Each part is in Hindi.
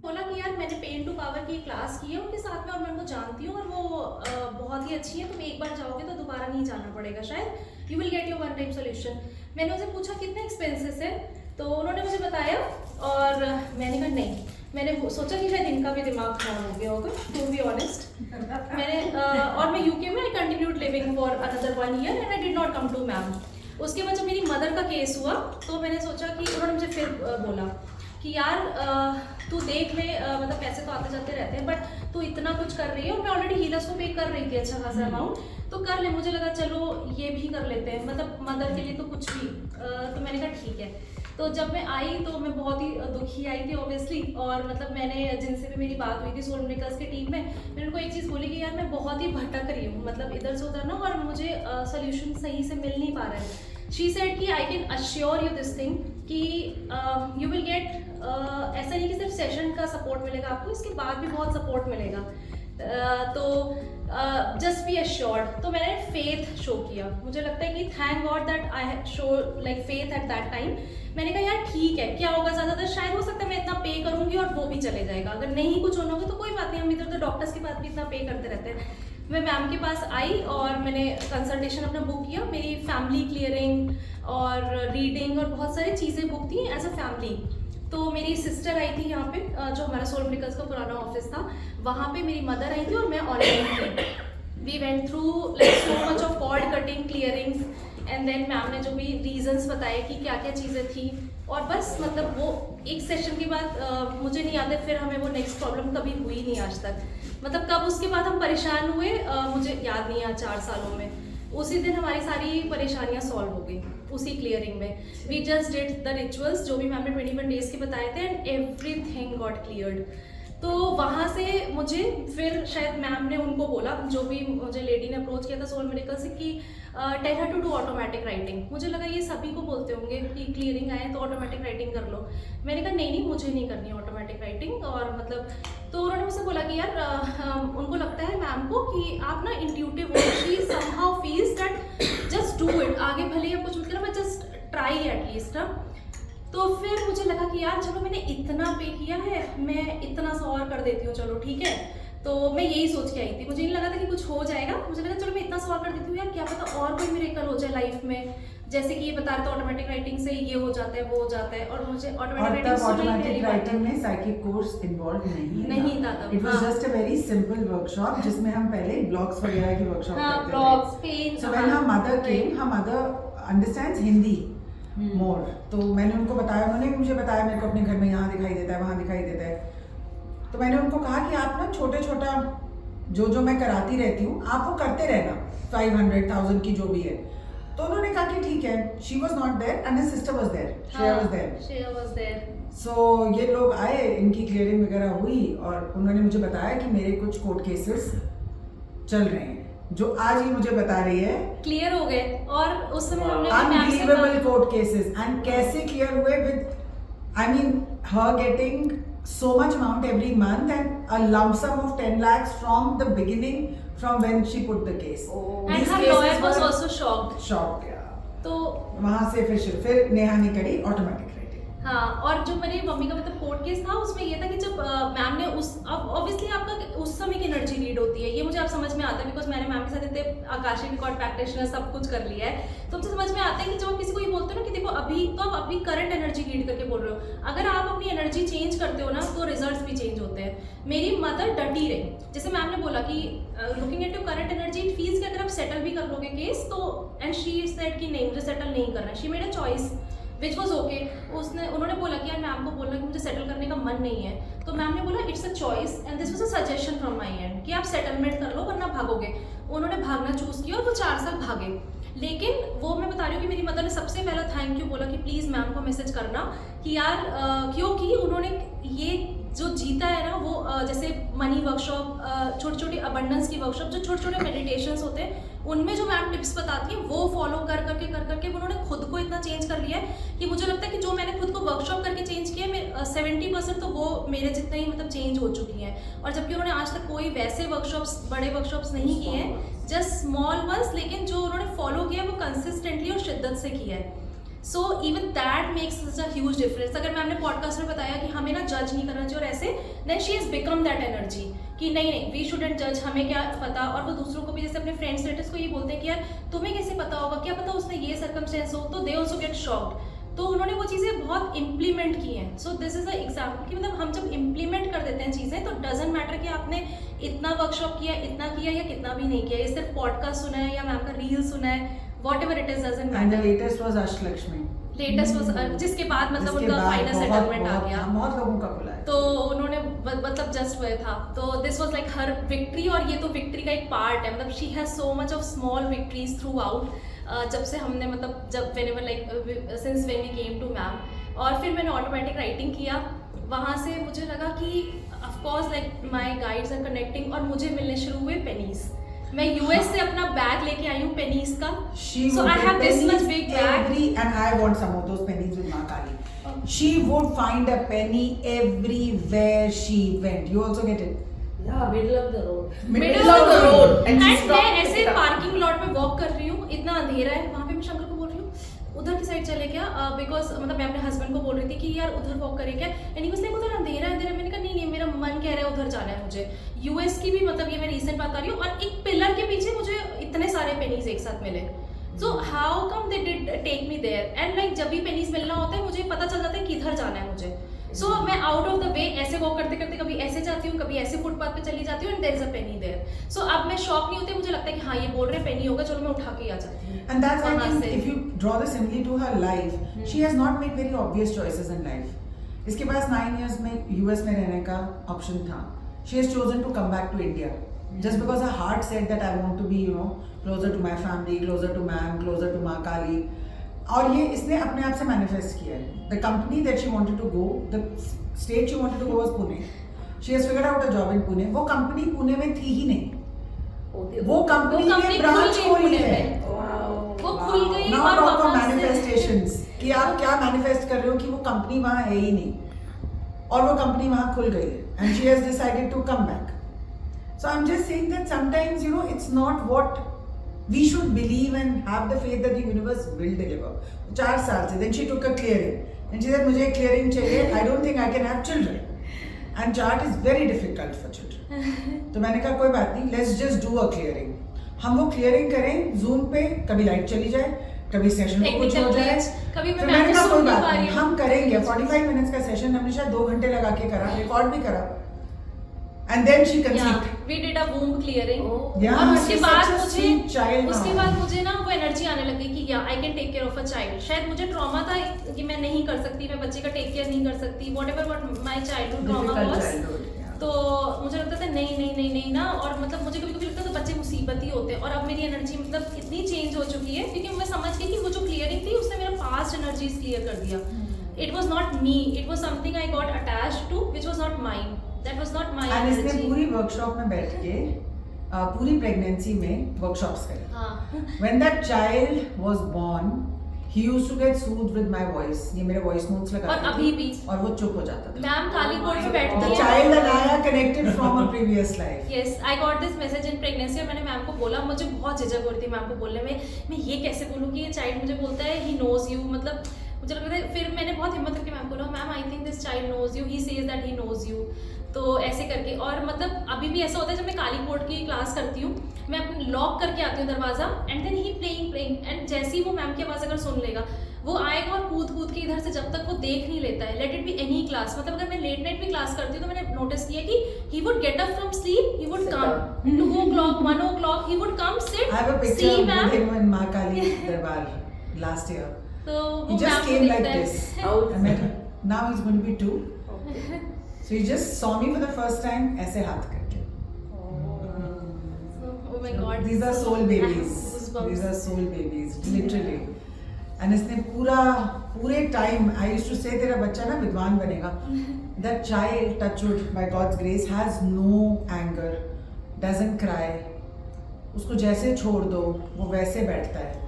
बोला कि यार मैंने पेन टू पावर की क्लास की है उनके साथ में और मैं उनको जानती हूँ और वो बहुत ही अच्छी है, तुम एक बार जाओगे तो दोबारा नहीं जाना पड़ेगा, शायद you will get your one time solution. मैंने उनसे पूछा कितने एक्सपेंसेस है, तो उन्होंने मुझे बताया और मैंने कहा नहीं, मैंने सोचा कि शायद इनका भी दिमाग खराब हो गया होगा, टू बी ऑनेस्ट। मैंने और मैं यूके में I continued living for another 1 year and I did not come to ma'am. उसके बाद जब मेरी मदर का केस हुआ तो मैंने सोचा कि उन्होंने मुझे फिर बोला कि यार तू देख ले, मतलब पैसे तो आते जाते रहते हैं बट तू इतना कुछ कर रही है और मैं ऑलरेडी हीलर्स को पे कर रही थी अच्छा खासा अमाउंट, तो कर ले। मुझे लगा चलो ये भी कर लेते हैं, मतलब मदर के लिए तो कुछ भी। तो मैंने कहा ठीक है। तो जब मैं आई तो मैं बहुत ही दुखी आई थी ऑब्वियसली, और मतलब मैंने जिनसे भी मेरी बात हुई थी सोल मेकर्स की टीम में, मैंने उनको एक चीज़ बोली कि यार मैं बहुत ही भटक रही हूँ, मतलब इधर से उधर ना, और मुझे सोल्यूशन सही से मिल नहीं पा रहा है। शी सेड कि I can assure you this thing कि यू विल गेट, ऐसा नहीं कि सिर्फ सेशन का सपोर्ट मिलेगा आपको, इसके बाद भी बहुत सपोर्ट मिलेगा। तो जस्ट बी अश्योर्ड। तो मैंने फेथ शो किया, मुझे लगता है कि thank God that I have show like faith eight that time. मैंने कहा यार ठीक है, क्या होगा, ज़्यादातर शायद हो सकता है मैं इतना पे करूंगी और वो भी चले जाएगा, अगर नहीं कुछ होना होगा तो कोई बात नहीं, हम इधर उधर डॉक्टर्स के पास भी इतना पे करते रहते हैं। मैं मैम के पास आई और मैंने कंसल्टेशन अपना बुक किया, मेरी फैमिली क्लियरिंग और रीडिंग और बहुत सारी चीज़ें बुक थी एज अ फैमिली। तो मेरी सिस्टर आई थी यहाँ पे, जो हमारा सोल मेकर्स का पुराना ऑफिस था, वहाँ पे मेरी मदर आई थी और मैं ऑनलाइन थी। We went through like so much of cord cutting clearings and then ma'am ने जो भी रीजंस बताए कि क्या क्या चीज़ें थी, और बस मतलब वो एक सेशन के बाद मुझे नहीं याद है फिर हमें वो नेक्स्ट प्रॉब्लम कभी हुई नहीं आज तक। मतलब कब उसके बाद हम परेशान हुए मुझे याद नहीं है, 4 सालों में उसी दिन हमारी सारी परेशानियां सॉल्व हो गई उसी क्लियरिंग में। We just did the rituals जो भी मैम ने 21 डेज के बताए थे एंड एवरीथिंग गॉट क्लियर्ड। तो वहाँ से मुझे फिर शायद मैम ने उनको बोला, जो भी मुझे लेडी ने अप्रोच किया था सोल मेडिकल से, कि tell her to do automatic writing. मुझे लगा ये सभी को बोलते होंगे कि क्लियरिंग आए तो ऑटोमेटिक राइटिंग कर लो। मैंने कहा नहीं नहीं, मुझे नहीं करनी ऑटोमेटिक राइटिंग। और मतलब तो उन्होंने मुझसे बोला कि यार उनको लगता है मैम को कि आप ना इंट्यूटिव हो, she somehow feels that just do it, आगे भले ही आप कुछ मत करो बट जस्ट ट्राई एटलीस्ट ना। तो फिर मुझे लगा कि यार चलो मैंने इतना पे किया है, मैं इतना सा और कर देती हूँ, चलो ठीक है। तो मैं यही सोच के आई थी, मुझे नहीं लगा था कि कुछ हो जाएगा, मुझे लगा चलो मैं इतना सा और कर देती हूँ, यार क्या पता और कोई मिरेकल हो जाए लाइफ में। जैसे कि ये बता रहे थे ऑटोमेटिक राइटिंग से ये हो जाता है वो हो जाता है, और मुझे ऑटोमेटिक राइटिंग में साइकिक कोर्स इन्वॉल्व नहीं था तब। It was just a very simple workshop जिसमें हम पहले ब्लॉग्स वगैरह की वर्कशॉप करते थे। Blogs pen, so when her mother came, her mother understands Hindi more, तो मैंने उनको बताया, उन्होंने भी मुझे बताया मेरे को अपने घर में यहाँ दिखाई देता है वहाँ दिखाई देता है। तो मैंने उनको कहा कि आप ना छोटे छोटा जो मैं कराती रहती हूँ आप वो करते रहना, 500,000 की जो भी है। तो उन्होंने कहा कि ठीक है। She was not there and his sister was there, Shreya was there. So ये लोग आए, इनकी क्लियरिंग वगैरह हुई और उन्होंने मुझे बताया कि मेरे कुछ कोर्ट केसेस चल रहे हैं जो आज ही मुझे बता रही है क्लियर हो गए। और उस समय हमने अनबिलीवेबल कोर्ट केसेस, एंड कैसे क्लियर हुए with I mean her getting so much amount every month and a lump sum of 10 lakhs from the beginning, from when she put the case. And her lawyer was also shocked. तो वहां से फिर नेहा ने करी ऑटोमेटिक राइटिंग। हाँ, और जो मेरी मम्मी का मतलब कोर्ट केस था उसमें ये था कि जब मैम ने ऑब्वियसली आपका उस समय की एनर्जी रीड होती है, ये मुझे आप समझ में आता है बिकॉज मैंने मैम के साथ इतने आकाशीय रिकॉर्ड प्रैक्टिशनर सब कुछ कर लिया है, तो मुझे समझ में आता है कि जब आप किसी को ये बोलते हो ना कि देखो अभी तो आप अपनी करंट एनर्जी रीड करके बोल रहे हो, अगर आप अपनी एनर्जी चेंज करते हो ना तो रिजल्ट्स भी चेंज होते हैं। मेरी मदर डटी रही, जैसे मैम ने बोला कि looking at your current energy it feels कि अगर आप सेटल भी कर लोगे केस तो, एंड शी सेड कि नहीं मुझे सेटल नहीं करना है, she made a choice which was okay. उन्होंने बोला कि यार मैम को बोलना कि मुझे सेटल करने का मन नहीं है, तो मैम ने बोला it's a choice and this was a suggestion from my and कि आप सेटलमेंट कर लो वरना भागोगे। उन्होंने भागना चूज किया और वो 4 साल भागे। लेकिन वो मैं बता रही हूँ कि मेरी मदर ने सबसे पहला थैंक यू बोला कि प्लीज़ मैम को मैसेज करना कि यार क्योंकि उन्होंने ये जो जीता है ना वो जैसे मनी वर्कशॉप, छोटी छोटी अबंडेंस की वर्कशॉप, जो छोटे छोटे मेडिटेशंस होते हैं उनमें जो मैम टिप्स बताती है वो फॉलो कर करके उन्होंने खुद को इतना चेंज कर लिया है कि मुझे लगता है कि जो मैंने खुद को वर्कशॉप करके चेंज किया है 70% तो वो मेरे जितना ही मतलब चेंज हो चुकी हैं। और जबकि उन्होंने आज तक कोई वैसे वर्कशॉप्स, बड़े वर्कशॉप्स नहीं किए हैं, जस्ट स्मॉल वंस, लेकिन जो उन्होंने फॉलो किया है वो कंसिस्टेंटली और शिद्दत से किया है। So even that makes such a huge difference. अगर मैम ने पॉडकास्ट में बताया कि हमें ना जज नहीं करना चाहिए और ऐसे, then she has become that energy कि नहीं नहीं वी शुडंट जज, हमें क्या पता. और वो दूसरों को भी जैसे अपने फ्रेंड्स रिलेटिव्स को ये बोलते हैं कि यार तुम्हें कैसे पता होगा, क्या पता उसमें ये सर्कमस्टेंस हो, तो दे ऑल्सो गेट शॉक्ड. तो उन्होंने वो चीज़ें बहुत इम्प्लीमेंट की हैं. So this is a example कि मतलब हम जब इम्प्लीमेंट कर देते हैं चीज़ें तो डजेंट मैटर कि आपने इतना वर्कशॉप किया, इतना किया या कितना भी नहीं किया. ये सिर्फ पॉडकास्ट सुना है या मैम का रील सुना है, whatever it is doesn't end the matter. Latest was Ashtalakshmi. Latest was जिसके बाद मतलब जिसके उनका बाद फाइनल बहुत- सेटलमेंट आ बहुत- गया. बहुत लोगों का खुला है. तो उन्होंने मतलब जस्ट हुए था. तो this was like her victory, और ये तो विक्ट्री का एक पार्ट है. मतलब she has so much of small victories throughout. जब से हमने मतलब जब whenever like since when we came to ma'am, और फिर मैंने ऑटोमेटिक राइटिंग किया. वहाँ से मुझे लगा कि of course like my guides are connecting, और मुझे मिलने शुरू हुए पेनीज. मैं यूएस से अपना बैग लेके आई हूँ पेनीज का. So I have this much big bag. And I want some of those pennies with Ma Kali. She would find a penny everywhere she went. You also get it? Yeah, middle of the road. Middle of the road. And she and stopped मैं to ऐसे pick it up. Parking lot में वॉक कर रही हूँ, इतना अंधेरा है. वहाँ पे मैं शंकर को बोल रही हूँ उधर की साइड चले क्या, बिकॉज मतलब मैं अपने हस्बैंड को बोल रही थी कि यार उधर वॉक करें क्या. एंड ही वाज लाइक उधर अंधेरा है, अंधेरा. मैंने कहा नहीं नहीं मेरा मन कह रहा है उधर जाना है मुझे. यूएस की भी मतलब ये मैं रीसेंट बात कर रही हूँ, और एक पिलर के पीछे मुझे इतने सारे पेनीज एक साथ मिले. So how come they did take me there. And like जब भी पेनीज मिलना होता है मुझे पता चल जाता है किधर जाना है मुझे. सो मैं आउट ऑफ द वे ऐसे वॉक करते करते कभी ऐसे जाती हूँ, कभी ऐसे फुटपाथ पे चली जाती हूँ, and there is a penny there. So अब मैं शॉक नहीं होती, मुझे लगता है कि हाँ ये बोल रहे पेनी होगा, चलो मैं उठा के ही आ जाती हूँ. And that's why I वहाँ think से. if you draw the simile to her life, she has not made very obvious choices in life. इसके पास 9 years में US में रहने का option था. She has chosen to come back to India just because her heart said that I want to be, you know, closer to my family, closer to ma'am, closer to Ma Kali. और ये इसने अपने आप से मैनिफेस्ट किया है. The company that she wanted to go, the state she wanted to go was Pune. She has figured out a job in Pune. वो कंपनी पुणे में थी ही नहीं. वो कंपनी ने company ब्रांच खुल गई खोली पुणे है. में. वो Wow. खुल गई. Now और talk of वहाँ से- manifestations कि आप क्या मैनिफेस्ट कर रहे हो कि वो कंपनी वहाँ है ही नहीं, और वो कंपनी वहाँ खुल गई है. And she has decided to come back. So I'm just saying that sometimes, you know, it's not what we should believe and have the faith that the universe will deliver. 4 साल से then she took a clearing and she said मुझे clearing चाहिए. I don't think I can have children. And chart is very difficult for children. तो मैंने कहा कोई बात नहीं, let's just do a clearing. हम वो clearing करें Zoom पे, कभी लाइट चली जाए, कभी सेशन में कुछ हो Technical जाए. glitch, कभी मैं फिर मैंने कहा सुन कोई नहीं बात पा रही नहीं, हूँ. हम करेंगे. 45 मिनट्स का सेशन हमने शायद 2 घंटे लगा के करा, रिकॉर्ड भी करा. And then she conceived. We did a womb clearing. Yeah, और उसके she's बाद such a मुझे sweet child उसके now. बाद मुझे ना वो एनर्जी आने लगी कि या I can take care of a child. शायद मुझे ट्रॉमा था कि मैं नहीं कर सकती, मैं बच्चे का टेक केयर नहीं कर सकती, whatever what my childhood trauma Difficult was. childhood, yeah. तो मुझे लगता था नहीं नहीं नहीं नहीं ना. और मतलब मुझे कभी कभी लगता था बच्चे मुसीबत ही होते हैं. और अब मेरी एनर्जी मतलब इतनी चेंज हो चुकी है क्योंकि मैं समझ गई कि वो जो क्लियरिंग थी उसने मेरा पास्ट एनर्जीज क्लियर कर दिया. It was not me, it was something I got attached to which was not mine. That was not my And इसने एनर्जी. पूरी वर्कशॉप में बैठ के पूरी प्रेगनेंसी में वर्कशॉप्स करे. हाँ. When that child was born, he used to get soothed with my voice. ये मेरे voice notes लगाते और थे, अभी भी. और वो चुप हो जाता था. मैम काली कोट पे बैठती The है. child that I had connected from a previous life. Yes, I got this message in pregnancy. और मैंने मैम को बोला, मुझे बहुत झिझक हो रही थी मैम को बोलने में. मैं ये कैसे बोलूँ कि ये चाइल्ड मुझे बोलता है he knows you. मतलब मुझे लग रहा है. फिर मैंने बहुत हिम्मत करके मैम को बोला, ma'am I think this child knows you. He says that he knows you. तो ऐसे करके. और मतलब अभी भी ऐसा होता है जब मैं काली कोट की क्लास करती हूँ, मैं अपने लॉक करके आती हूँ दरवाजा, and then he playing and जैसे ही वो मैम की आवाज़ अगर सुन लेगा वो आएगा और कूद कूद के इधर से जब तक वो देख नहीं लेता है. Let it be any class. मतलब अगर मैं लेट नाइट भी क्लास करती हूँ तो मैंने नोटिस किया कि he would get up from sleep, he would Sit come 2 o'clock 1 o'clock, he would come sit, I have a picture see with ma'am. him in Ma Kali Darbar last year. तो He वो just मैम को came like देखता है. this. How old I is met he? him. Now he's going to be 2. Okay. So he just saw me for the first time ऐसे हाथ करके. Oh my God. These are soul babies. Goosebumps. These are soul babies, literally. And इसने पूरे time I used to say तेरा बच्चा ना विद्वान बनेगा. That child, touch wood, by God's grace, has no anger, doesn't cry. उसको जैसे छोड़ दो वो वैसे बैठता है.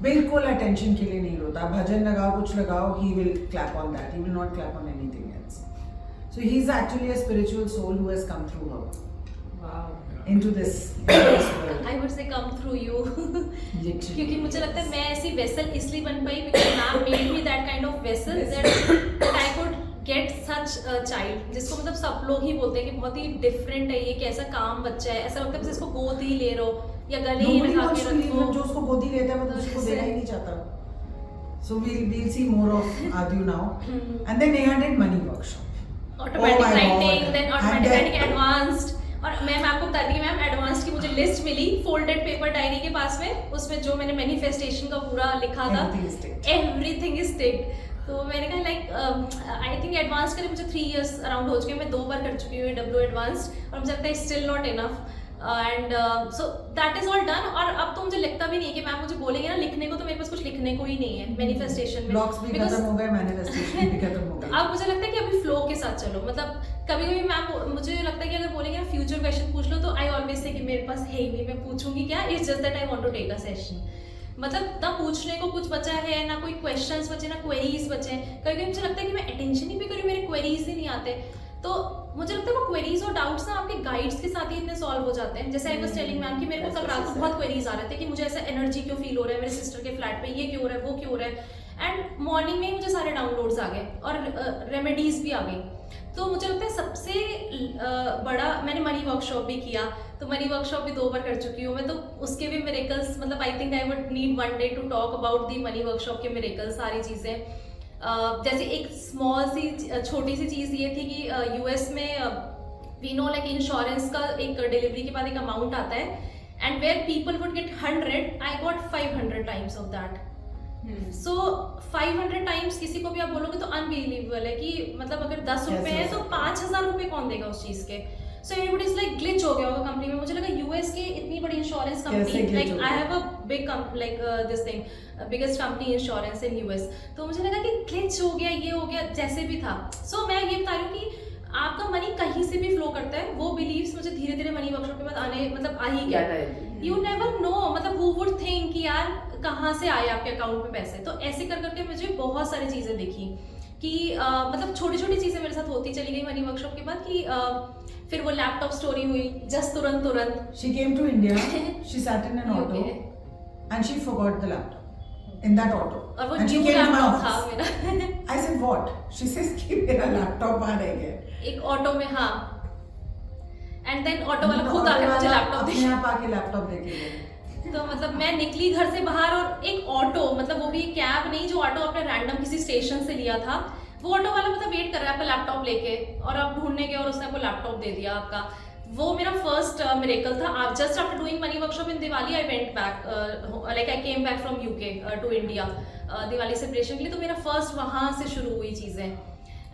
बिल्कुल अटेंशन के लिए नहीं रोता. भजन लगाओ, कुछ लगाओ, he will clap on that. He will not clap on anything else. So he's actually a spiritual soul who has come through her. Wow. into this world. I would say come through you. Literally. क्योंकि मुझे लगता है मैं ऐसी वेसल इसलिए बन पाई because ma'am made me that kind of vessel that I could get such a child जिसको मतलब सब लोग ही बोलते हैं कि बहुत ही डिफरेंट है ये, कैसा काम बच्चा है, ऐसा लगता है बस इसको गोद ही ले रो या गले ही Nobody लगा wants के to leave him. जो रखो. उसको गोदी लेता है वो दूसरे को देना ही नहीं चाहता. So we'll see more of Adu now. And then Neha did money workshop. Automatic Oh my writing, God. then And automatic then- advanced. और मैम आपको बता दी कि मैम एडवांस की मुझे लिस्ट मिली फोल्डेड पेपर डायरी के पास में, उसमें जो मैंने मैनिफेस्टेशन का पूरा लिखा था, Everything is ticked. Everything is ticked. तो मैंने कहा लाइक आई थिंक एडवांस के लिए मुझे 3 years अराउंड हो चुके हैं, मैं 2 बार कर चुकी हूँ डब्ल्यू एडवांस्ड और मुझे लगता है still not enough and so that is all done. और अब तो मुझे लगता भी नहीं है कि मैम मुझे बोलेंगे ना लिखने को, तो मेरे पास कुछ लिखने को ही नहीं है मैनिफेस्टेशन में. Blocks भी Because- खत्म हो गए, manifestation भी खत्म हो गई. अब मुझे लगता है कि अभी फ्लो के साथ चलो. मतलब कभी कभी मैम मुझे लगता है कि अगर बोलेंगे ना फ्यूचर क्वेश्चन पूछ लो, तो आई ऑलवेज से कि मेरे पास है ही नहीं, मैं पूछूंगी क्या, it's just that I want to take a session. मतलब ना पूछने को कुछ बचा है, ना कोई क्वेश्चंस बचे, ना क्वेरीज बचे. कभी कभी मुझे लगता है कि मैं अटेंशन ही भी करूँ, मेरे क्वेरीज ही नहीं आते. तो मुझे लगता है वो क्वेरीज और डाउट्स ना आपके गाइड्स के साथ ही इतने सॉल्व हो जाते हैं. जैसे आई वाज टेलिंग मैम कि मेरे को कल रात को बहुत क्वेरीज आ रहे थे कि मुझे ऐसा एनर्जी क्यों फील हो रहा है मेरे सिस्टर के फ्लैट पे, ये क्यों हो रहा है, वो क्यों हो रहा है. एंड मॉर्निंग में ही मुझे सारे डाउनलोड्स आ गए और रेमेडीज भी आ गई. तो मुझे लगता है सबसे बड़ा, मैंने मनी वर्कशॉप भी किया, तो मनी वर्कशॉप भी 2 बार कर चुकी हूँ मैं. तो उसके भी मिरेकल्स, मतलब I think I would need one day to talk about the money workshop के मिरेकल्स, सारी चीज़ें. जैसे एक स्मॉल सी छोटी सी चीज़ ये थी कि यूएस में वी नो लाइक इंश्योरेंस का एक डिलीवरी के बाद एक अमाउंट आता है, and where people would get 100, I got 500 times of that. So 500 times किसी को भी आप बोलोगे तो अनबिलीवेबल है कि मतलब अगर 10 रुपए है तो 5000 रुपए कौन देगा उस चीज के. So everybody is like glitch हो गया होगा कंपनी में. मुझे लगा यूएस की इतनी बड़ी insurance company, like I have a big like this thing biggest company insurance in US. तो मुझे लगा कि ग्लिच हो गया, ये हो गया, जैसे भी था. सो मैं ये बता रही हूँ कि आपका मनी कहीं से भी फ्लो करता है. वो बिलीव्स मुझे धीरे धीरे मनी वर्कशॉप के बाद आने मतलब आ ही गया. यू नेवर नो, मतलब हु वुड थिंक कि यार कहाँ से आए आपके अकाउंट में पैसे. तो ऐसे कर करके मुझे बहुत सारी चीज़ें दिखी कि मतलब छोटी छोटी चीज़ें मेरे साथ होती चली गई मनी वर्कशॉप के बाद. कि फिर वो लैपटॉप स्टोरी हुई जस्ट तुरंत. She came to India, she sat in an auto Okay. and she forgot the laptop in that auto. और वो And she new came to my laptop था office. मेरा. I said what? She says कि मेरा लैपटॉप वहाँ रह गया. एक ऑटो में, हाँ. एंड देन ऑटो वाला खुद आके मुझे लैपटॉप अपने दे. आप आके लैपटॉप देके गए. तो मतलब मैं निकली घर से बाहर और एक ऑटो, मतलब वो भी कैब नहीं, जो ऑटो आपने रैंडम किसी स्टेशन से लिया था, वो ऑटो वाला मतलब वेट कर रहा है आपका लैपटॉप लेके, और आप ढूंढने गए और उसने आपको लैपटॉप दे दिया आपका. वो मेरा फर्स्ट मिरेकल था. Just after doing money workshop in Diwali I went back, like I came back from UK to India Diwali celebration के लिए. तो मेरा फर्स्ट वहाँ से शुरू हुई चीज़ें.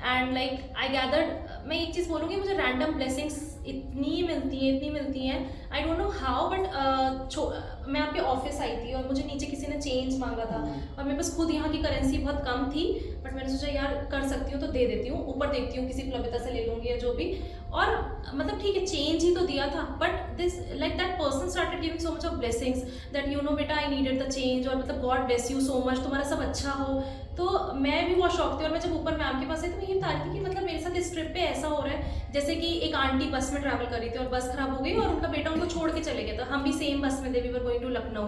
एंड लाइक आई गैदर्ड, मैं एक चीज़ बोलूँगी, मुझे रैंडम ब्लेसिंग्स इतनी मिलती हैं. I don't know how, but मैं आपके ऑफिस आई थी और मुझे नीचे किसी ने चेंज मांगा था और मेरे पास खुद यहाँ की करेंसी बहुत कम थी, बट मैंने सोचा यार कर सकती हूँ तो दे देती हूँ, ऊपर देखती हूँ किसी प्लबिता से ले लूँगी या जो भी. और मतलब ठीक है चेंज ही तो दिया था, but this like that person started giving so much of blessings that you know बेटा आई नीडेड द चेंज, और मतलब God bless you so much, तुम्हारा सब अच्छा हो. तो मैं भी बहुत शौक थी. और मैं जब ऊपर मैम के पास आई तो मैं ये बता रही थी कि मतलब मेरे साथ इस ट्रिप पे ऐसा हो रहा है जैसे कि एक आंटी बस में ट्रैवल कर रही थी और बस खराब हो गई और उनका बेटा उनको छोड़ के चले गया था. हम भी सेम बस में थे, we were going to Lucknow.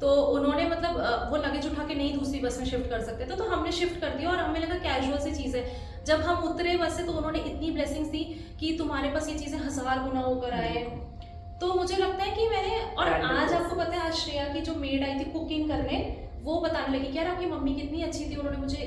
तो उन्होंने मतलब वो लगेज उठा के नहीं दूसरी बस में शिफ्ट कर सकते थे, तो हमने शिफ्ट कर दिया और हमें लगा कैजुअल सी चीज़ है. जब हम उतरे बस से तो उन्होंने इतनी ब्लेसिंग्स दी कि तुम्हारे पास ये चीज़ें 1000 गुना होकर आए. तो मुझे लगता है कि मैंने, और आज आपको पता है आज श्रेया की जो मेड आई थी कुकिंग करने, वो बताने लगी कि यार आपकी मम्मी कितनी अच्छी थी, उन्होंने मुझे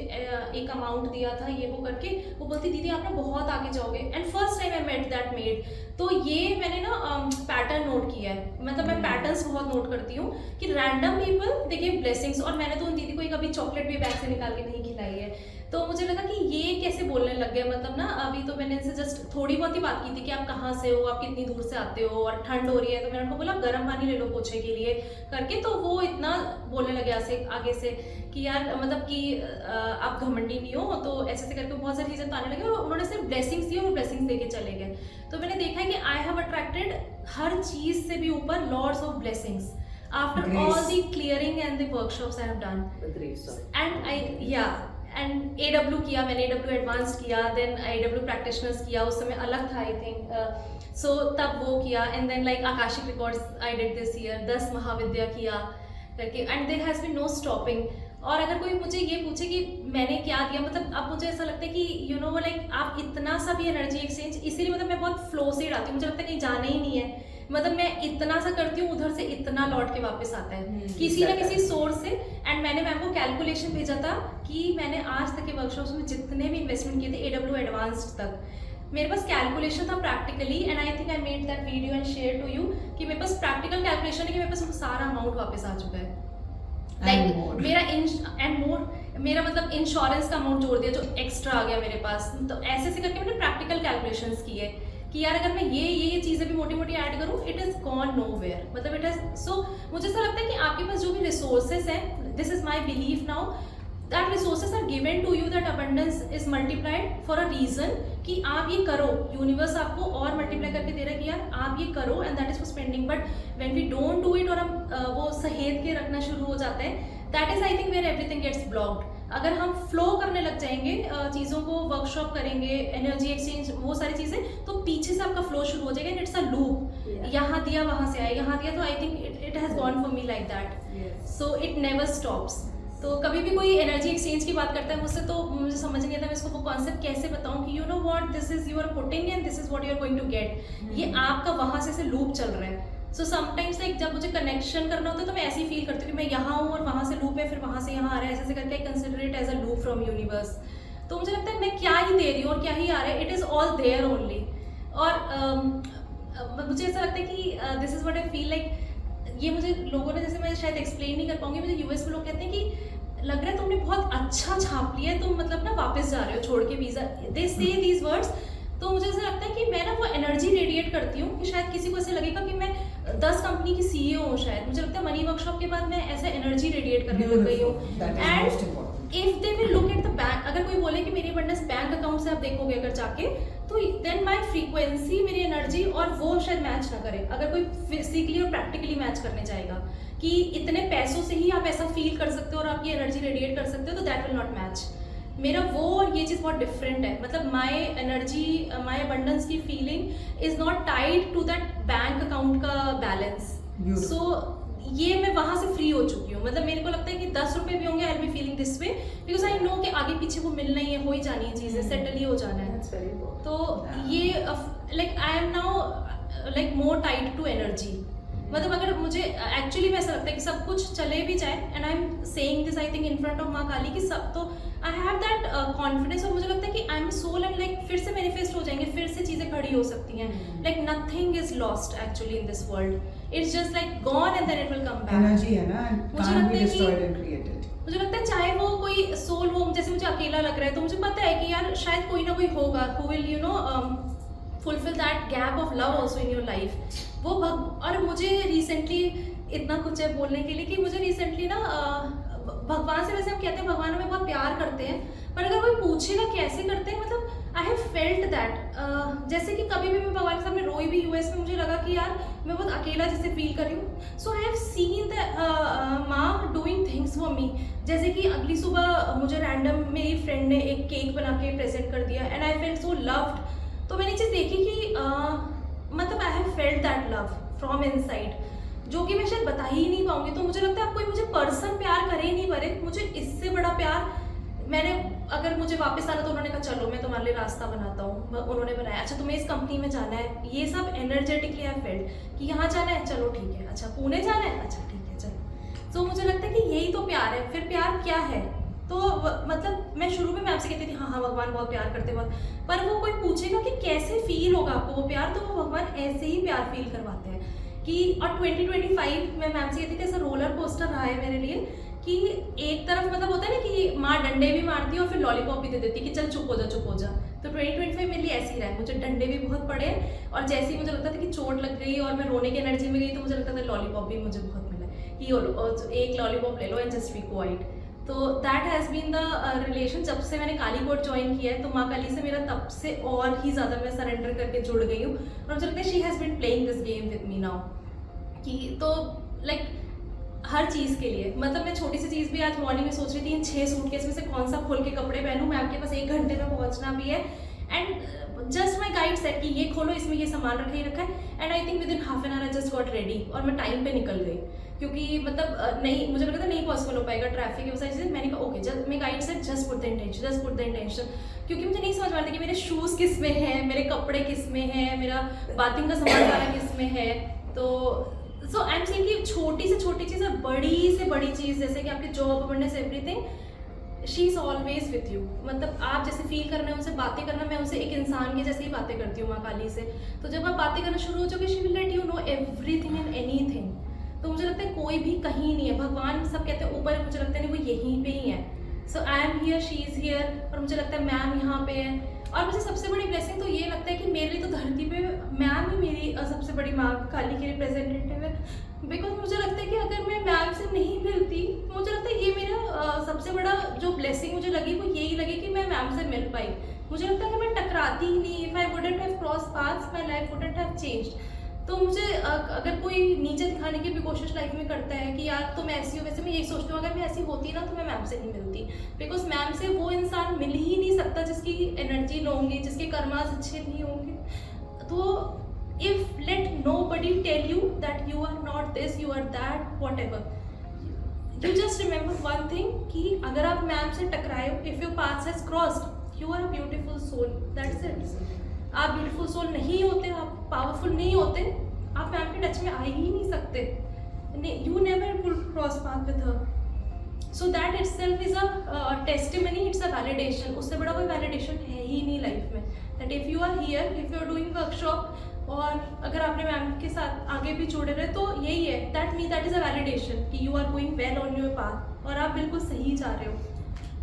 एक अमाउंट दिया था ये वो करके. वो बोलती दीदी आप ना बहुत आगे जाओगे. And first time I met that maid. तो ये मैंने ना पैटर्न नोट किया है. मतलब मैं पैटर्न्स बहुत नोट करती हूँ कि random people they give blessings. और मैंने तो उन दीदी को कभी चॉकलेट भी बैग से निकाल के नहीं खिलाई है. तो मुझे लगा कि ये कैसे बोलने लग गया. मतलब ना अभी तो मैंने इनसे जस्ट थोड़ी बहुत ही बात की थी कि आप कहाँ से हो, आप कितनी दूर से आते हो, और ठंड हो रही है. तो मैंने उनको बोला गर्म पानी ले लो पोछे के लिए करके. तो वो इतना बोलने लगे आगे से कि यार मतलब कि आप घमंडी नहीं हो, तो ऐसे करके बहुत सारी चीज़ें बताने लगे. और उन्होंने सिर्फ ब्लेसिंग्स दी और वो ब्लेसिंग्स दे के चले गए. तो मैंने देखा है कि आई हैव अट्रैक्टेड हर चीज़ से भी ऊपर lords of blessings after all the clearing and the workshops I have done. And I and AW किया मैंने, AW एडवांस किया, देन AW प्रैक्टिशनर्स किया. उस समय अलग था आई थिंक सो तब वो किया, and then like akashic records I did this year, 10 Mahavidya किया करके, and there has been no stopping. और अगर कोई मुझे ये पूछे कि मैंने क्या दिया, मतलब अब मुझे ऐसा लगता है कि यू नो वो लाइक आप इतना सा भी एनर्जी एक्सचेंज, इसीलिए मतलब मैं बहुत फ्लो से ही रहती हूँ, मुझे लगता है कहीं जाना ही नहीं है, मतलब मैं इतना सा करती हूँ, उधर से इतना लौट के वापस आता है किसी ना किसी सोर्स से। एंड मैंने मैम को कैलकुलेशन भेजा था कि मैंने आज तक के वर्कशॉप्स में जितने भी इन्वेस्टमेंट किए थे AW एडवांस्ड तक, मेरे पास कैलकुलेशन था practically, and I think I made that video and share to you कि मेरे पास प्रैक्टिकल कैलकुलेशन है कि मेरे पास वो सारा अमाउंट वापस आ चुका है। लाइक मेरा मतलब इंश्योरेंस का अमाउंट जोड़ दिया जो एक्स्ट्रा आ गया मेरे पास। तो ऐसे ऐसे करके मैंने प्रैक्टिकल कैलकुलेशंस किए कि यार अगर मैं ये चीज़ें भी मोटी मोटी ऐड करूँ, इट इज़ गॉन नोवेयर, मतलब इट इज़ सो। मुझे ऐसा लगता है कि आपके पास जो भी रिसोर्सेज हैं, this is my belief now, that resources are given to you, that abundance is multiplied for a reason, कि आप ये करो, यूनिवर्स आपको और मल्टीप्लाई करके दे रहा है कि यार आप ये करो, and that is for spending. But when we don't do it, और हम वो सहेज के रखना शुरू हो जाते हैं, that is I think where everything gets blocked. अगर हम फ्लो करने लग जाएंगे, चीज़ों को वर्कशॉप करेंगे, एनर्जी एक्सचेंज, वो सारी चीज़ें, तो पीछे से आपका फ्लो शुरू हो जाएगा, इट्स अ लूप, यहाँ दिया वहाँ से आया, यहाँ दिया, तो I think it has gone for me like that, so it never stops. तो कभी भी कोई एनर्जी एक्सचेंज की बात करता है मुझसे, तो मुझे समझ नहीं आता मैं इसको वो कॉन्सेप्ट कैसे बताऊं कि you know what, this is you are putting and this is what you are going to get, ये आपका वहाँ से लूप चल रहा है। सो समटाइम्स लाइक जब मुझे कनेक्शन करना होता है तो मैं ऐसे ही फील करती हूँ कि मैं यहाँ हूँ और वहाँ से लूप है, फिर वहाँ से यहाँ आ रहा है, ऐसे करके I consider it as a loop from universe. तो मुझे लगता है मैं क्या ही दे रही हूँ और क्या ही आ रहा है, it is all there only. और मुझे ऐसा लगता है कि this is what I feel like, ये मुझे लोगों ने, जैसे मैं शायद एक्सप्लेन नहीं कर पाऊंगी, मुझे यूएस में लोग कहते हैं कि लग रहा है तुमने बहुत अच्छा छाप लिया है, तुम मतलब ना वापस जा रहे हो छोड़ के वीज़ा, दे से दीज वर्ड्स। तो मुझे ऐसा लगता है कि मैं ना वो एनर्जी रेडिएट करती हूँ कि शायद किसी को ऐसे लगेगा कि मैं 10 कंपनी की CEO हूँ, शायद मुझे लगता है मनी वर्कशॉप के बाद मैं ऐसे एनर्जी रेडिएट करने लग गई हूँ। And if they will look at the bank, अगर कोई बोले कि मेरी अबंडेंस बैंक अकाउंट से आप देखोगे अगर जाके, तो देन माई फ्रीक्वेंसी, मेरी एनर्जी और वो शायद मैच ना करे। अगर कोई फिजिकली और प्रैक्टिकली मैच करने जाएगा कि इतने पैसों से ही आप ऐसा फील कर सकते हो और आप ये एनर्जी रेडिएट कर सकते हो, तो दैट विल नॉट मैच। मेरा वो और ये चीज़ बहुत डिफरेंट है, मतलब माई एनर्जी, माई अबंडेंस की feeling is not tied to that bank account का बैलेंस। सो ये मैं वहाँ से फ्री हो चुकी हूँ, मतलब मेरे को लगता है कि 10 रुपये भी होंगे, I will be feeling this way, because I no कि आगे पीछे वो मिलना ही है, हो ही जानी है चीज़ें, सेटल ही हो जाना है। तो ये like I am now like more tied to energy. मतलब अगर मुझे एक्चुअली में ऐसा लगता है कि सब कुछ चले भी जाए, and I am saying this I think in front of माँ काली, कि सब, तो आई हैव दैट कॉन्फिडेंस, और मुझे लगता है कि I am soul and like फिर से मैनिफेस्ट हो जाएंगे, फिर से चीज़ें खड़ी हो सकती हैं, like nothing is lost actually in this world, it's just like gone and then it will come back. Energy है ना, मुझे लगता है कि मुझे लगता है चाहे वो कोई सोल हो, जैसे मुझे अकेला लग रहा है, तो मुझे पता है कि यार शायद कोई ना कोई होगा who will you know fulfill that gap of love also in your life। वो और मुझे रिसेंटली इतना कुछ है बोलने के लिए कि मुझे रिसेंटली ना भगवान से, वैसे हम कहते हैं भगवान हमें बहुत प्यार करते हैं, पर अगर कोई पूछेगा कैसे करते हैं, मतलब आई हैव फेल्ट दैट, जैसे कि कभी भी मैं भगवान के सामने रोई भी यूएस में, मुझे लगा कि यार मैं बहुत अकेला जैसे फील कर रही हूँ। सो आई हैव सीन द माँ डूइंग थिंग्स फॉर मी, जैसे कि अगली सुबह मुझे रैंडम मेरी फ्रेंड ने एक केक बना के प्रेजेंट कर दिया, and I felt so loved. तो मैंने चीज़ देखी कि मतलब I have felt that love from inside, जो कि मैं शायद बता ही नहीं पाऊंगी। तो मुझे लगता है आप कोई मुझे पर्सन प्यार करे ही नहीं करे, मुझे इससे बड़ा प्यार मैंने, अगर मुझे वापस आना तो उन्होंने कहा चलो मैं तुम्हारे लिए रास्ता बनाता हूँ, उन्होंने बनाया, अच्छा तुम्हें इस कंपनी में जाना है, ये सब एनर्जेटिकली आई फेल्ट कि यहाँ जाना है, चलो ठीक है, अच्छा पुणे जाना है, अच्छा ठीक है चलो। तो मुझे लगता है कि यही तो प्यार है। फिर प्यार क्या है, तो मतलब मैं शुरू में मैं आपसे कहती थी हाँ भगवान बहुत प्यार करते बहुत, पर वो कोई पूछेगा कि कैसे फील होगा आपको वो प्यार, तो वो भगवान ऐसे ही प्यार फील करवाते हैं कि। और 2025 में मैम से कहती थी ऐसा रोलर कोस्टर रहा है मेरे लिए कि एक तरफ मतलब होता है ना कि माँ डंडे भी मारती है और फिर लॉलीपॉप भी दे देती है कि चल चुप हो जा चुप हो जा। तो 2025 मेरे लिए ऐसे ही रहा है, मुझे डंडे भी बहुत पड़े, और जैसे ही मुझे लगता था कि चोट लग गई और मैं रोने की एनर्जी में गई, तो मुझे लगता था लॉलीपॉप भी मुझे बहुत मिला कि एक लॉलीपॉप ले लो एंड जस्ट बी क्वाइट। तो that has been the relation. जब से मैंने काली कोट ज्वाइन किया है, तो माँ काली से मेरा तब से और ही ज़्यादा मैं सरेंडर करके जुड़ गई हूँ, और मुझे लगता है she has been playing this game with me now कि। तो लाइक हर चीज़ के लिए, मतलब मैं छोटी सी चीज़ भी आज मॉर्निंग में सोच रही थी इन 6 सूटकेस में से कौन सा खोल के कपड़े पहनूं, मैं आपके पास 1 घंटे में पहुंचना भी है, and just my guide set कि ये खोलो, इसमें ये सामान रखा ही रखा है, and I think with in half an hour I just got ready और मैं टाइम पे निकल गई, क्योंकि मतलब नहीं, मुझे लगा था नहीं पॉसिबल हो पाएगा ट्रैफिक की वजह से। मैंने कहा ओके, जस्ट मैं guide set just put the intention, just put the intention, क्योंकि मुझे नहीं समझ में आ रहा था कि मेरे शूज़ किस में हैं, मेरे कपड़े किस में हैं, मेरा बाथिंग का सामान सारा किस में है। तो सो आई एम सेइंग कि छोटी से छोटी चीज़ और बड़ी से बड़ी चीज़, जैसे कि आपकी job awareness everything, she is always with you. मतलब आप जैसे फील करना है, उनसे बातें करना, मैं उनसे एक इंसान की जैसे ही बातें करती हूँ माँ काली से। तो जब आप बातें करना शुरू हो जाओगे, she will let you know everything and anything. तो मुझे लगता है कोई भी कहीं नहीं है, भगवान सब कहते हैं ऊपर है, मुझे लगता है नहीं, वो यहीं पे ही है। So I am here, she is here, और मुझे लगता है मैम यहाँ पे है। और मुझे सबसे बड़ी ब्लेसिंग तो ये लगता है कि मेरे लिए तो धरती पे मैम ही मेरी सबसे बड़ी माँ काली की रिप्रेजेंटेटिव है। बिकॉज मुझे लगता है कि अगर मैं मैम से नहीं मिलती, मुझे लगता है ये मेरा सबसे बड़ा जो ब्लेसिंग मुझे लगी वो यही लगी कि मैं मैम से मिल पाई। मुझे लगता है कि मैं टकराती ही नहीं, if I wouldn't have cross paths my life wouldn't have changed. तो मुझे अगर कोई नीचे दिखाने की भी कोशिश लाइफ में करता है कि यार तुम ऐसी हो, वैसे मैं यही सोचती हूँ अगर मैं ऐसी होती ना तो मैं मैम से नहीं मिलती, बिकॉज मैम से वो इंसान मिल ही नहीं सकता जिसकी एनर्जी लो होंगी, जिसके कर्मास अच्छे नहीं होंगे। तो if let nobody tell you that you are not this, you are that, whatever, you just remember one thing कि अगर आप मैम से टकराए हो, if your path has crossed, you are a beautiful soul, that's it। आप ब्यूटीफुल सोल नहीं होते, आप पावरफुल नहीं होते, आप मैम के टच में आ ही नहीं सकते। You never will cross path with her, so that itself is a testimony, it's a validation. उससे बड़ा कोई वैलिडेशन है ही नहीं लाइफ में, that if you are here, if you are doing workshop, और अगर आपने मैम के साथ आगे भी जुड़े रहे, तो यही है, दैट इज अ वैलिडेशन कि you are going well on your path और आप बिल्कुल सही जा रहे हो।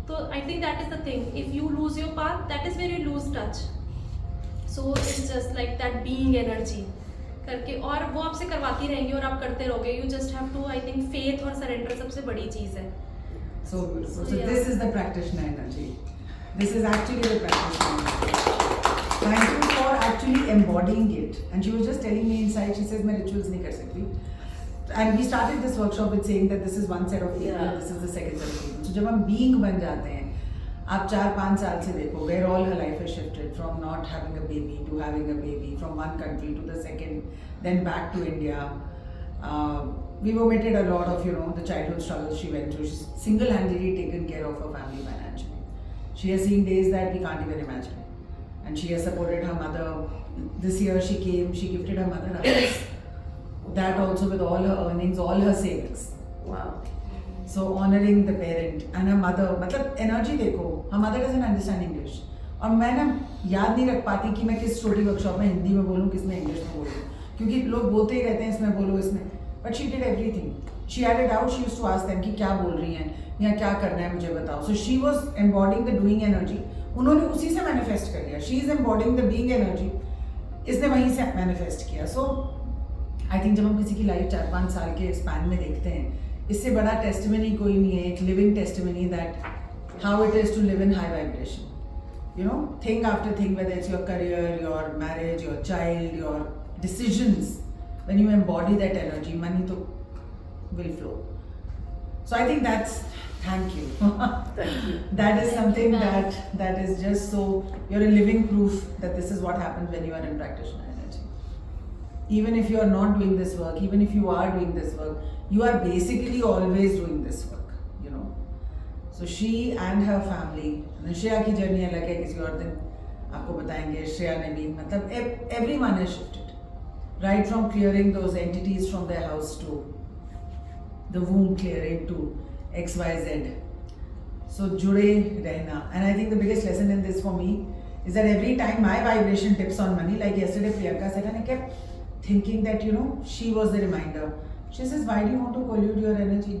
तो I think that is the thing, if you lose your path, that is where you lose touch. So it's just like that being energy करके, और वो आपसे करवाती रहेंगी और आप करते रहोगे। You just have to, I think faith और सरेंडर सबसे बड़ी चीज़ है। So beautiful. So Yeah. this is the practitioner energy. This is actually the practitioner energy. Thank you for actually embodying it. And she was just telling me inside, she says, मैं rituals नहीं कर सकती. And we started this workshop with saying that this is one set of people, Yeah. this is the second set of people. So जब हम being बन जाते हैं, आप 4-5 साल से देखो, where all her life has shifted from not having a baby to having a baby, from one country to the second, then back to India. We've omitted a lot of, the childhood struggles she went through. She's single-handedly taken care of her family financially. She has seen days that we can't even imagine. And she has supported her mother. This year she came, she gifted her mother a house. That also with all her earnings, all her savings. Wow. So honoring the parent and her mother. मतलब energy देखो, her mother doesn't understand English. और मैं ना याद नहीं रख पाती कि मैं किस छोटी वर्कशॉप में हिंदी में बोलूँ, किस में इंग्लिश में बोलूँ, क्योंकि लोग बोलते ही रहते हैं इसमें बोलो इसमें। But she did everything. She had a doubt, she used to ask them कि क्या बोल रही हैं या क्या करना है मुझे बताओ. So she was embodying the doing energy. उन्होंने उसी से manifest कर लिया. She is embodying the being energy. इसने वहीं से manifest किया. So I think जब हम किसी की लाइफ 4-5 साल के स्पैन में देखते हैं, इससे बड़ा टेस्टिमनी कोई नहीं है, एक living testimony that how it is to live in high vibration. Thing after thing, whether it's your career, your marriage, your child, your decisions, when you embody that energy, money to will flow. So I think that's, thank you. Thank you. That is something Ma'am. that is just so, you're a living proof that this is what happens when you are in practitioner energy. Even if you are not doing this work, even if you are doing this work, you are basically always doing this work, So she and her family, Shreya की जर्नी अलग है, किसी और दिन आपको बताएंगे. श्रेया ने भी, मतलब everyone has shifted, right from clearing those entities from their house to the womb clearing to XYZ. So जुड़े रहना. And I think the biggest lesson in this for me is that every time my vibration tips on money, like yesterday Priyanka said, and I kept thinking that she was the reminder. She says, why do you want to pollute your energy?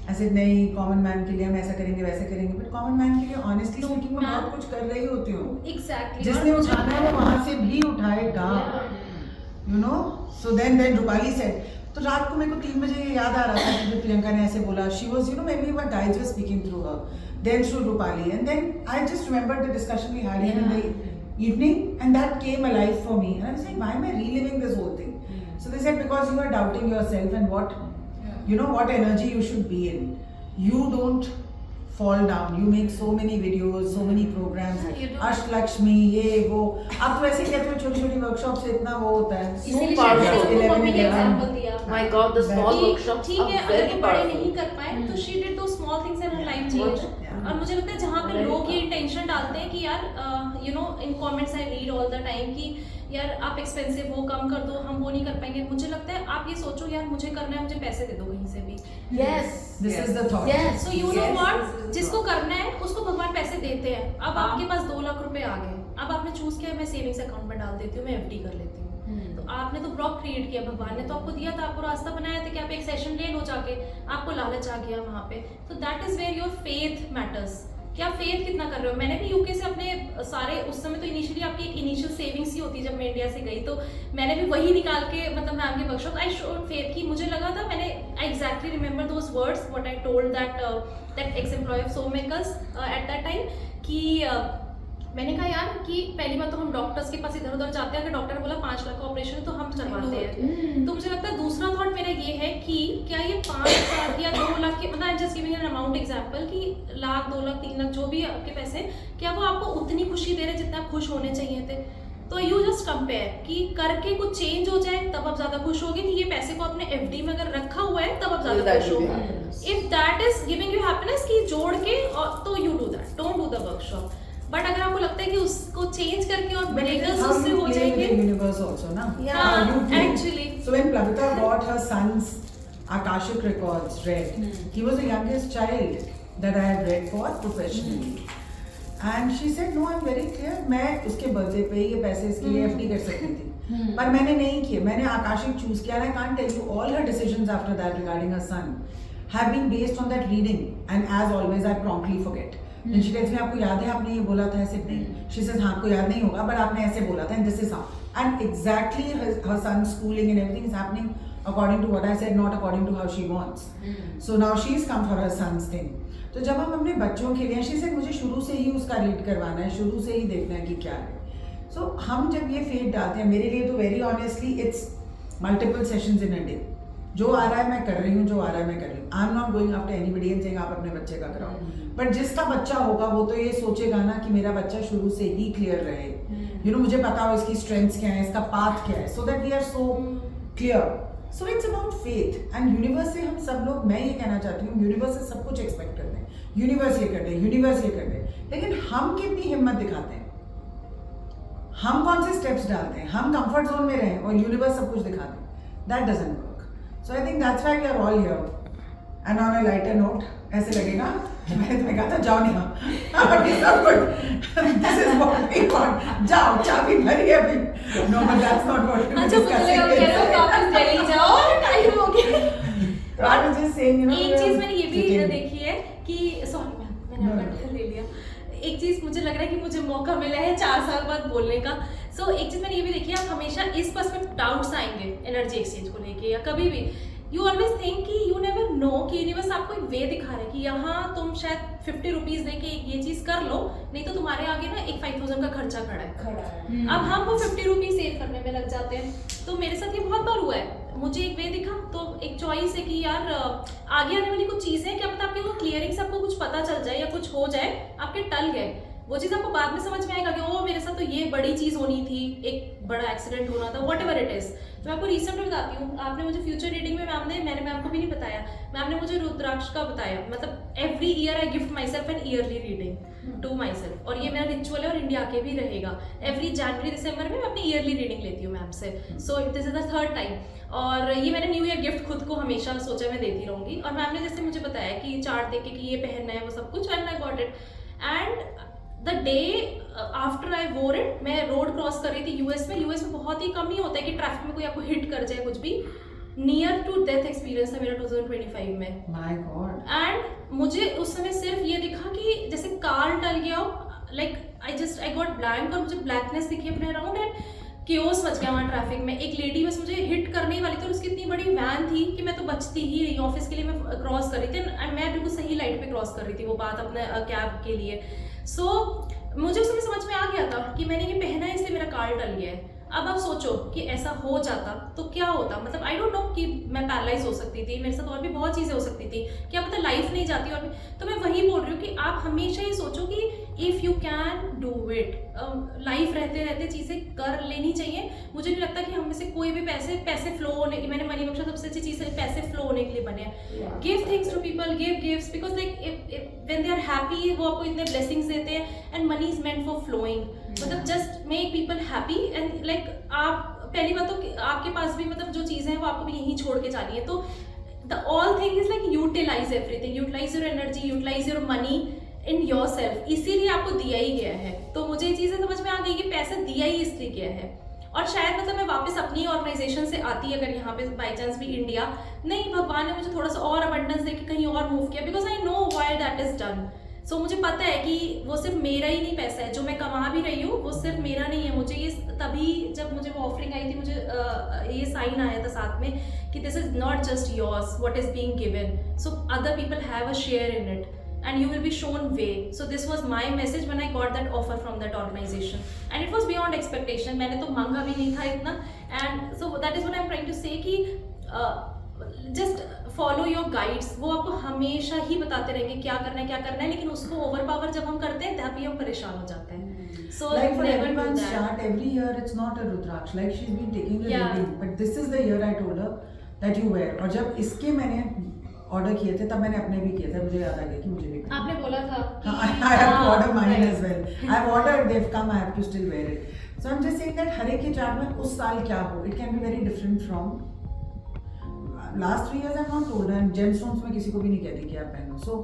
I said, नहीं, कॉमन मैन के लिए हम ऐसा करेंगे वैसा करेंगे, बट कॉमन मैन के लिए ऑनेस्टली स्पीकिंग मैं बहुत कुछ कर रही होती हूँ. Exactly. जिसने उठाना है वो वहाँ से भी उठाएगा. So then रूपाली said, तो रात को मेरे को 3 बजे याद आ रहा था कि प्रियंका ने ऐसे बोला. She was, maybe my guides were speaking through her, then through Rupali, and then I just remembered the discussion we had in the evening, and that came alive for me. And I was like, why am I reliving this whole thing? So they said, because you are doubting yourself and what energy you should be in. You don't fall down. You make so many videos, so many programs. You do. Ashtalakshmi ये वो. आप तो ऐसे कहते हो छोटी-छोटी workshops से इतना वो होता है. इसीलिए powerful. मैंने उसको 11 मम्मी के 11. एग्जांपल दिया My God, the small कि workshops ठीक are है, अगर very वो बड़े powerful. नहीं कर पाए तो शी डिड दो small things in her life change. Yeah. और मुझे लगता है जहाँ पे Very लोग ये powerful. इंटेंशन डालते हैं कि यार you know in comments I read all the time कि यार आप एक्सपेंसिव हो, कम कर दो, हम वो नहीं कर पाएंगे. मुझे लगता है आप ये सोचो यार मुझे करना है, मुझे पैसे दे दो कहीं से भी. Yes. This is the thought. Yes. So you know Yes. What, जिसको करना है उसको भगवान पैसे देते हैं. अब हाँ. आपके पास 2 लाख रुपए आ गए, अब आपने चूज किया मैं सेविंग्स अकाउंट में डाल देती हूँ, मैं एफडी कर लेती हूँ. तो आपने तो ब्लॉक क्रिएट किया, भगवान ने तो आपको दिया था, आपको रास्ता बनाया था कि आप एक सेशन ले लो जाके, आपको लालच आ गया वहाँ पे. तो that is where your faith matters. क्या फेथ कितना कर रहे हो. मैंने भी यूके से अपने सारे, उस समय तो इनिशियली आपकी एक इनिशियल सेविंग्स ही होती है जब मैं इंडिया से गई, तो मैंने भी वही निकाल के मतलब मैम के वर्कशॉप आई शोड फेथ की. मुझे लगा था, मैंने I exactly remember those words what I told that ex employee of so makers at that time कि मैंने कहा यार कि पहली बार तो हम डॉक्टर्स के पास इधर उधर जाते हैं, अगर डॉक्टर बोला 5 लाख का ऑपरेशन तो हम करवाते हैं. तो मुझे लगता है दूसरा थॉट मेरा ये है कि क्या ये 5 लाख या 2 लाख के, मतलब I am just giving an amount example कि लाख 2 लाख 3 लाख जो भी आपके पैसे, क्या वो आपको उतनी खुशी दे रहे जितना आप खुश होने चाहिए थे. तो यू जस्ट कंपेयर कि करके कुछ चेंज हो जाए तब आप ज्यादा खुश होगे, कि ये पैसे को अपने एफडी में अगर रखा हुआ है तब आप ज्यादा That खुश will be होगे. happiness. If that is giving you happiness कि जोड़ के, और तो you do that, don't do the workshop. But अगर आपको लगता है कि उसको चेंज करके और ब्रेकर्स How उससे you हो play with जाएंगे. the universe also, na? Yeah. How you play. Actually. So when Plavita got her son's Akashic records read, he was the youngest child that I have read for professionally. And she said, no, I'm very clear. मैं उसके बर्थडे पे ये पैसे इसके लिए एफडी कर सकती थी, पर मैंने नहीं किए. मैंने आकाशिक चूज किया. I can't tell you all her decisions after that regarding her son have been based on that reading. And as always, I promptly forget. Then she tells me, आपको याद है आपने ये बोला था ऐसे? नहीं. She says, हाँ आपको याद नहीं होगा, but आपने ऐसे बोला था, and this is how. And exactly her son's schooling and everything is happening according to what I said, not according to how she wants. So now she's come for her son's thing. तो जब हम अपने बच्चों के लिए, she said मुझे शुरू से ही उसका रीड करवाना है, शुरू से ही देखना है कि क्या है. So हम जब ये फेथ डालते हैं, मेरे लिए तो very honestly it's multiple sessions in a day. जो आ रहा है मैं कर रही हूँ, जो आ रहा है मैं कर रही हूँ. I am not going after anybody and saying आप अपने बच्चे का कराओ. बट जिसका बच्चा होगा वो तो ये सोचेगा ना कि मेरा बच्चा शुरू से ही क्लियर रहे. यू नो मुझे पता हो इसकी स्ट्रेंथ्स क्या है, इसका पाथ क्या है, so that we are so clear. So it's about faith and universe से हम सब लोग, मैं ये कहना चाहती हूँ, यूनिवर्स से सब कुछ एक्सपेक्ट करते हैं. यूनिवर्स ये कर दे, यूनिवर्स ये कर दे, लेकिन हम कितनी हिम्मत दिखाते हैं, हम कौन से स्टेप्स डालते हैं, हम कंफर्ट जोन में रहें और यूनिवर्स सब कुछ दिखा दे. That doesn't work. So I think that's why we are all here. And on a lighter note, ऐसे लगेगा मैंने तुम्हें कहा था जाओ नहीं, this is what we want, जाओ चाबी भरी है अभी. No but that's not what we अच्छा मुझे लगा कह रहे हो वापस दिल्ली जाओ, टाइम हो गया. I was just saying, you know, एक चीज मैंने ये भी देखी है कि सॉरी मैम मैंने आपका ले लिया. एक चीज मुझे लग रहा है कि मुझे मौका मिला है 4 साल बाद बोलने का. सो एक चीज मैंने ये भी देखी है, आप हमेशा इस पर्सपेक्टिव डाउट्स आएंगे एनर्जी एक्सचेंज को लेके या कभी भी. यू ऑलवेज थिंक कि यू नेवर नो कि यूनिवर्स आपको एक वे दिखा रहा है कि यहाँ तुम शायद 50 रुपीज दे के ये चीज कर लो, नहीं तो तुम्हारे आगे ना एक 5000 का खर्चा खड़ा है. अब हम वो 50 रुपीज सेव करने में लग जाते हैं. तो मेरे साथ ये बहुत बार हुआ है. मुझे एक वे दिखा तो एक चॉइस है कि यार आगे आने वाली कुछ चीजें, क्या पता आपके वो क्लियरिंग से आपको कुछ पता चल जाए या कुछ हो जाए, आपके टल गए. वो चीज़ आपको बाद में समझ में आएगा कि ओ मेरे साथ तो ये बड़ी चीज़ होनी थी, एक बड़ा एक्सीडेंट होना था, वॉट एवर इट इज़. तो मैं आपको रिसेंट में बताती हूँ. आपने मुझे फ्यूचर रीडिंग में मैंने मैम को भी नहीं बताया, मैम ने मुझे रुद्राक्ष का बताया. मतलब every year I gift myself an yearly reading to myself, और ये मेरा रिचुअल है और इंडिया के भी रहेगा. एवरी जनवरी दिसंबर में मैं अपनी ईयरली रीडिंग लेती हूँ मैम से. So this is the 3rd time. और ये मैंने न्यू ईयर गिफ्ट खुद को हमेशा सोचा मैं देती रहूँगी. और मैम ने जैसे मुझे बताया कि चार्ट देख के कि ये पहनना है वो सब कुछ, and I got it. And the day after I वोर इट, मैं रोड क्रॉस कर रही थी यूएस में. यूएस में बहुत ही कम ही होता है कि ट्रैफिक में कोई आपको हिट कर जाए कुछ भी. नियर टू डेथ एक्सपीरियंस था मेरा 2025 में. My God. एंड मुझे उस समय सिर्फ ये दिखा कि जैसे कार टल गया हो, लाइक आई गॉट ब्लैंक, और मुझे ब्लैकनेस दिखी अपने अराउंड एंड क्योस मच गया वहाँ ट्रैफिक में. एक लेडी बस मुझे हिट करने वाली थी और उसकी इतनी बड़ी वैन थी कि मैं तो बचती ही रही. ऑफिस के लिए मैं क्रॉस कर रही थी एंड मैं बिल्कुल सही लाइट पे क्रॉस कर रही थी, वो बात अपने कैब के लिए. सो मुझे उस समय समझ में आ गया था कि मैंने ये पहना है इसलिए मेरा कार टल गया है. अब आप सोचो कि ऐसा हो जाता तो क्या होता, मतलब आई डोंट नो कि मैं पैरालाइज हो सकती थी, मेरे साथ और भी बहुत चीज़ें हो सकती थी, क्या पता लाइफ नहीं जाती। और तो मैं वही बोल रही हूँ कि आप हमेशा ये सोचो कि if you can do it, life रहते रहते चीज़ें कर लेनी चाहिए। मुझे नहीं लगता कि हम में से कोई भी पैसे फ्लो होने की, मैंने मनी बख्शा सबसे अच्छी चीज़ है, पैसे फ्लो होने के लिए बने हैं। Give things to people, give gifts, because like when they are happy वो आपको इतने ब्लेसिंग्स देते हैं। And money is meant for flowing, मतलब just make people happy. And like आप पहली बात तो आपके पास भी मतलब जो चीज़ें हैं वो आपको भी यहीं छोड़ के जानी है। तो the all thing is like utilize everything, utilize your energy, utilize your money in yourself, इसीलिए आपको दिया ही गया है। तो मुझे ये चीज़ें समझ में आ गई कि पैसा दिया ही इसलिए गया है। और शायद मतलब मैं वापस अपनी ऑर्गेनाइजेशन से आती अगर यहाँ पे बाई चांस भी इंडिया, नहीं भगवान ने मुझे थोड़ा सा और अबंडेंस दे के कहीं और मूव किया, because I know why that is done. So मुझे पता है कि वो सिर्फ मेरा ही नहीं पैसा है, जो मैं कमा भी रही हूँ वो सिर्फ मेरा नहीं है। मुझे ये तभी जब मुझे वो ऑफरिंग आई थी, मुझे ये साइन आया था साथ में कि this is not just yours what is being given, so other people have a share in it and you will be shown way. So this was my message when I got that offer from that organization, and it was beyond expectation. मैंने तो मांगा भी नहीं था इतना, and so that is what I'm trying to say कि just follow your guides. वो आपको हमेशा ही बताते रहेंगे क्या करना है, लेकिन उसको ओवर पावर जब हम करते हैं तभी हम परेशान हो जाते हैं। So like for never do everyone's that. chart, every year it's not a Rudraksh. Like she's been taking a Yeah. reading, but this is the year I told her that you wear. और जब इसके मैंने ऑर्डर किए थे तब मैंने अपने भी किए थे, मुझे याद आ गया कि मुझे भी आपने बोला था कि I have to order mine as well. I've ordered, they've come, I have to still wear it. So I'm just saying that हर एक के चार्ट में उस साल क्या हो, it can be very different from last 3 years. I've not told her, and gemstones में किसी को भी नहीं कहती कि आप पहनो. So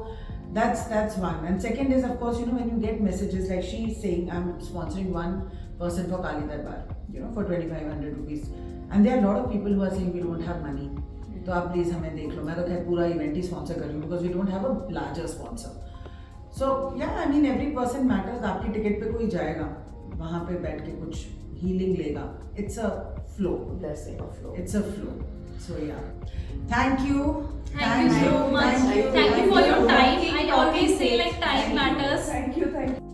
that's one. And second is of course, you know, when you get messages like she is saying I'm sponsoring one person for Kali Darbar, you know, for 2500 rupees, and there are a lot of people who are saying we don't have money. तो आप प्लीज़ हमें देख लो। मैं तो खैर पूरा इवेंट ही स्पॉन्सर कर रही हूँ because we don't have a larger sponsor. So yeah I mean every person matters. आपकी टिकट पे कोई जाएगा, वहाँ पे बैठ के कुछ हीलिंग लेगा। It's a flow, Blessing of flow. It's a flow. So yeah thank you Thank you so much. Thank you for your time. I always say like time matters. Thank you.